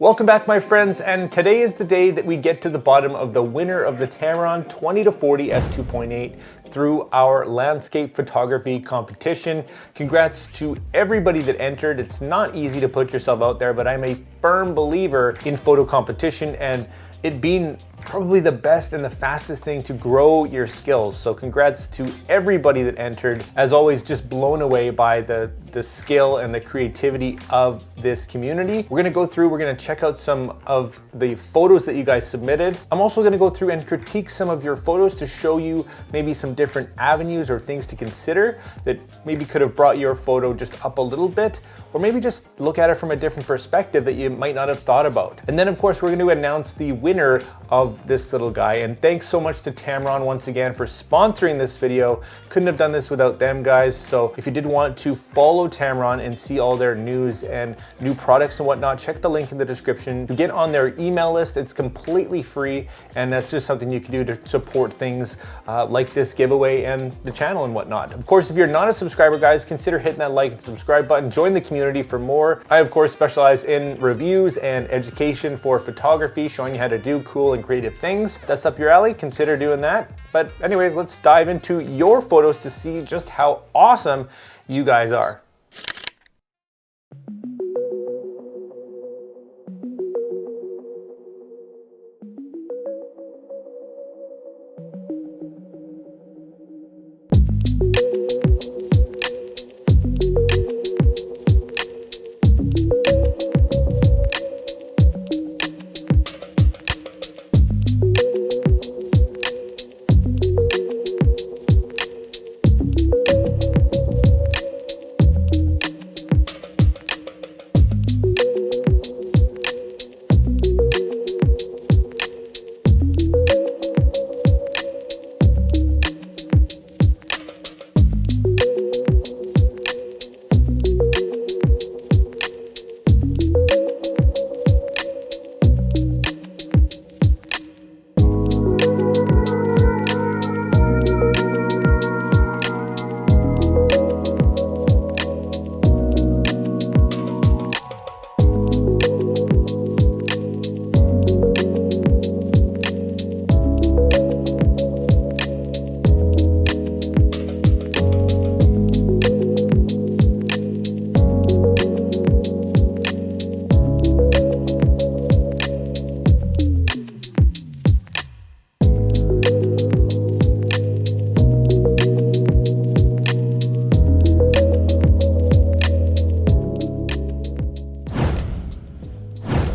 Welcome back, my friends, and today is the day that we get to the bottom of the winner of the Tamron 20-40 F2.8 through our landscape photography competition. Congrats to everybody that entered. It's not easy to put yourself out there, but I'm a firm believer in photo competition and it being probably the best and the fastest thing to grow your skills. So congrats to everybody that entered. As always, just blown away by the skill and the creativity of this community. We're gonna go through, we're gonna check out some of the photos that you guys submitted. I'm also gonna go through and critique some of your photos to show you maybe some different avenues or things to consider that maybe could have brought your photo just up a little bit, or maybe just look at it from a different perspective that you might not have thought about. And then of course, we're gonna announce the winner of this little guy. And thanks so much to Tamron once again for sponsoring this video. Couldn't have done this without them, guys. So if you did want to follow Tamron and see all their news and new products and whatnot, check the link in the description to get on their email list. It's completely free, and that's just something you can do to support things like this giveaway and the channel and whatnot. Of course, if you're not a subscriber, guys, consider hitting that like and subscribe button. Join the community for more. I, of course, specialize in reviews and education for photography, showing you how to do cool and creative things. If that's up your alley, consider doing that. But anyways, let's dive into your photos to see just how awesome you guys are.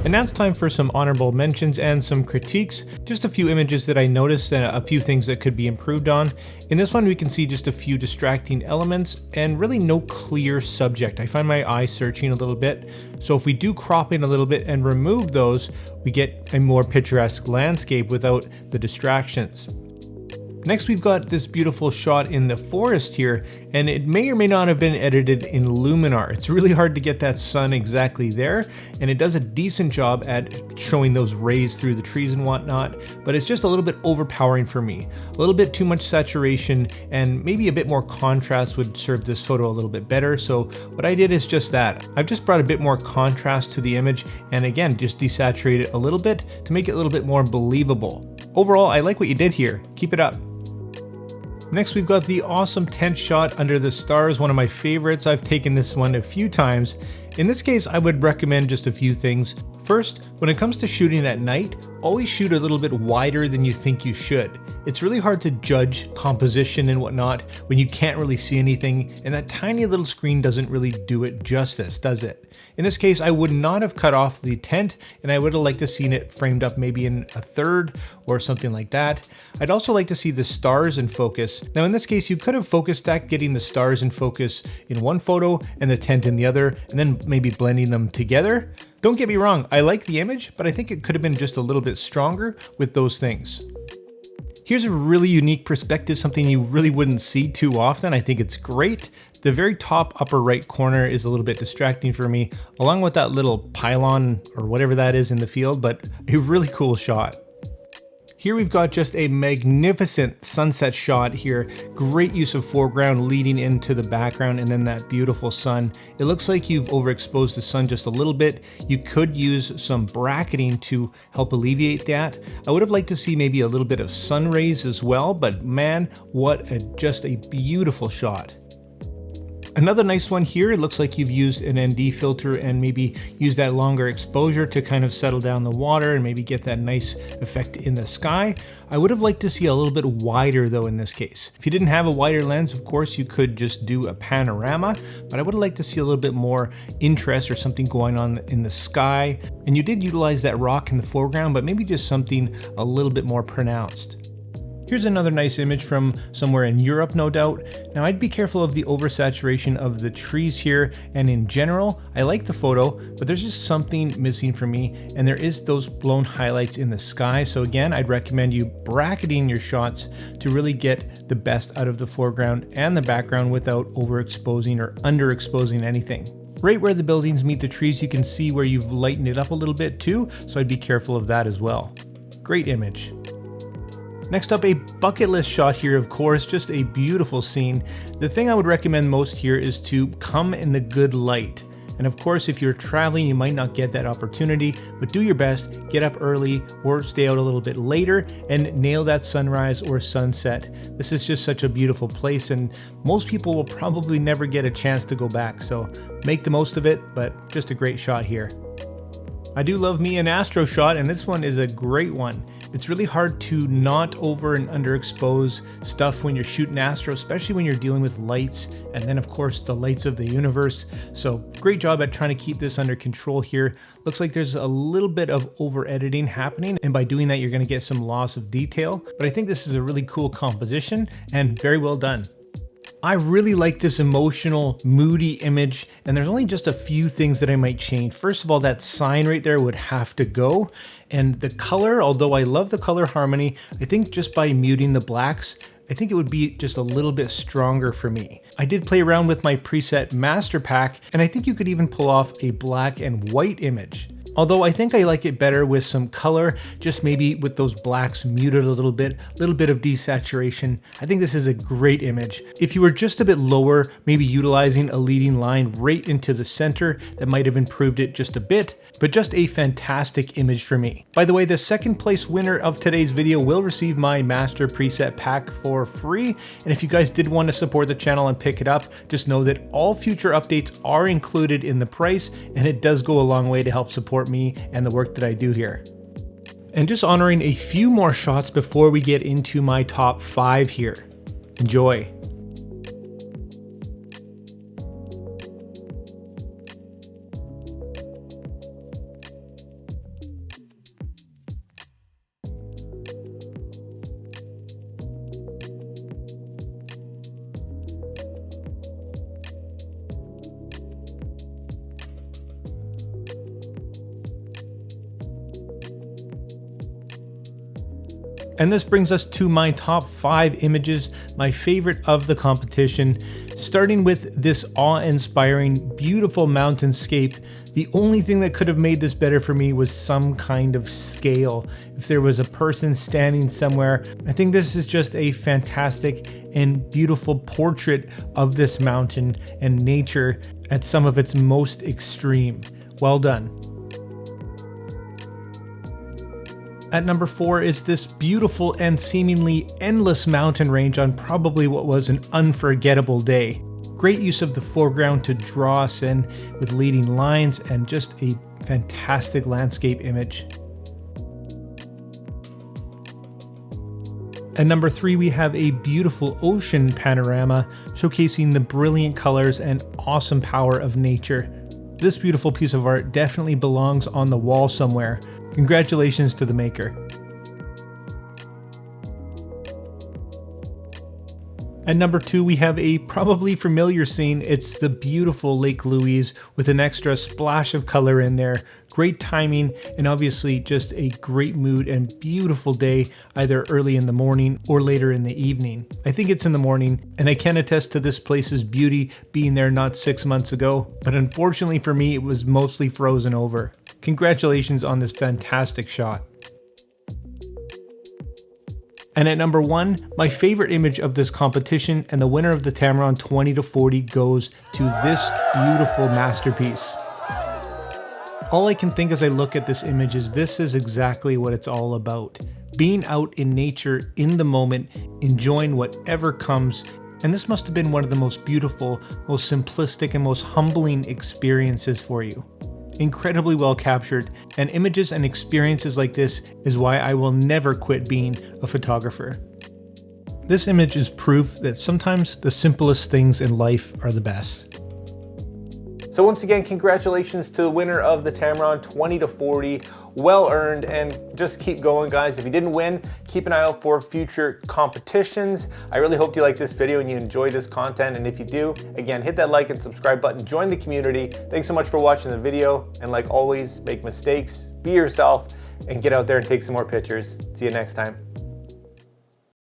And now it's time for some honorable mentions and some critiques. Just a few images that I noticed and a few things that could be improved on. In this one, we can see just a few distracting elements and really no clear subject. I find my eye searching a little bit. So if we do crop in a little bit and remove those, we get a more picturesque landscape without the distractions. Next, we've got this beautiful shot in the forest here, and it may or may not have been edited in Luminar. It's really hard to get that sun exactly there, and it does a decent job at showing those rays through the trees and whatnot, but it's just a little bit overpowering for me. A little bit too much saturation, and maybe a bit more contrast would serve this photo a little bit better. So what I did is just that. I've just brought a bit more contrast to the image, and again, just desaturate it a little bit to make it a little bit more believable. Overall, I like what you did here. Keep it up. Next, we've got the awesome tent shot under the stars, one of my favorites. I've taken this one a few times. In this case, I would recommend just a few things. First, when it comes to shooting at night, always shoot a little bit wider than you think you should. It's really hard to judge composition and whatnot when you can't really see anything, and that tiny little screen doesn't really do it justice, does it? In this case, I would not have cut off the tent, and I would have liked to seen it framed up maybe in a third or something like that. I'd also like to see the stars in focus. Now in this case, you could have focus stacked getting the stars in focus in one photo and the tent in the other, and then maybe blending them together. Don't get me wrong, I like the image, but I think it could have been just a little bit stronger with those things. Here's a really unique perspective, something you really wouldn't see too often. I think it's great. The very top upper right corner is a little bit distracting for me, along with that little pylon or whatever that is in the field, but a really cool shot. Here we've got just a magnificent sunset shot here. Great use of foreground leading into the background and then that beautiful sun. It looks like you've overexposed the sun just a little bit. You could use some bracketing to help alleviate that. I would have liked to see maybe a little bit of sun rays as well, but man, just a beautiful shot. Another nice one here, it looks like you've used an ND filter and maybe used that longer exposure to kind of settle down the water and maybe get that nice effect in the sky. I would have liked to see a little bit wider though in this case. If you didn't have a wider lens, of course you could just do a panorama, but I would have liked to see a little bit more interest or something going on in the sky. And you did utilize that rock in the foreground, but maybe just something a little bit more pronounced. Here's another nice image from somewhere in Europe, no doubt. Now I'd be careful of the oversaturation of the trees here, and in general, I like the photo, but there's just something missing for me, and there is those blown highlights in the sky. So again, I'd recommend you bracketing your shots to really get the best out of the foreground and the background without overexposing or underexposing anything. Right where the buildings meet the trees, you can see where you've lightened it up a little bit too, so I'd be careful of that as well. Great image. Next up, a bucket list shot here, of course, just a beautiful scene. The thing I would recommend most here is to come in the good light. And of course, if you're traveling, you might not get that opportunity, but do your best, get up early or stay out a little bit later and nail that sunrise or sunset. This is just such a beautiful place and most people will probably never get a chance to go back. So make the most of it, but just a great shot here. I do love me an astro shot, and this one is a great one. It's really hard to not over and underexpose stuff when you're shooting astro, especially when you're dealing with lights and then of course the lights of the universe. So great job at trying to keep this under control here. Looks like there's a little bit of over editing happening, and by doing that you're going to get some loss of detail. But I think this is a really cool composition and very well done. I really like this emotional, moody image, and there's only just a few things that I might change. First of all, that sign right there would have to go. And the color, although I love the color harmony, I think just by muting the blacks, I think it would be just a little bit stronger for me. I did play around with my preset master pack, and I think you could even pull off a black and white image. Although I think I like it better with some color, just maybe with those blacks muted a little bit of desaturation. I think this is a great image. If you were just a bit lower, maybe utilizing a leading line right into the center, that might have improved it just a bit, but just a fantastic image for me. By the way, the second place winner of today's video will receive my master preset pack for free. And if you guys did want to support the channel and pick it up, just know that all future updates are included in the price, and it does go a long way to help support me and the work that I do here. And just honoring a few more shots before we get into my top 5 here. Enjoy. And this brings us to my top 5 images, my favorite of the competition, starting with this awe-inspiring, beautiful mountainscape. The only thing that could have made this better for me was some kind of scale. If there was a person standing somewhere, I think this is just a fantastic and beautiful portrait of this mountain and nature at some of its most extreme. Well done. At number 4 is this beautiful and seemingly endless mountain range on probably what was an unforgettable day. Great use of the foreground to draw us in with leading lines and just a fantastic landscape image. At number 3, we have a beautiful ocean panorama showcasing the brilliant colors and awesome power of nature. This beautiful piece of art definitely belongs on the wall somewhere. Congratulations to the maker. At number 2, we have a probably familiar scene. It's the beautiful Lake Louise with an extra splash of color in there. Great timing and obviously just a great mood and beautiful day, either early in the morning or later in the evening. I think it's in the morning, and I can attest to this place's beauty being there not 6 months ago, but unfortunately for me, it was mostly frozen over. Congratulations on this fantastic shot. And at number 1, my favorite image of this competition and the winner of the Tamron 20-40 goes to this beautiful masterpiece. All I can think as I look at this image is this is exactly what it's all about. Being out in nature, in the moment, enjoying whatever comes. And this must have been one of the most beautiful, most simplistic, and most humbling experiences for you. Incredibly well captured, and images and experiences like this is why I will never quit being a photographer. This image is proof that sometimes the simplest things in life are the best. So once again, congratulations to the winner of the Tamron 20-40. Well earned, and just keep going, guys. If you didn't win, keep an eye out for future competitions. I really hope you like this video and you enjoy this content, and if you do, again, hit that like and subscribe button, join the community. Thanks so much for watching the video, and like always, make mistakes, be yourself, and get out there and take some more pictures. See you next time.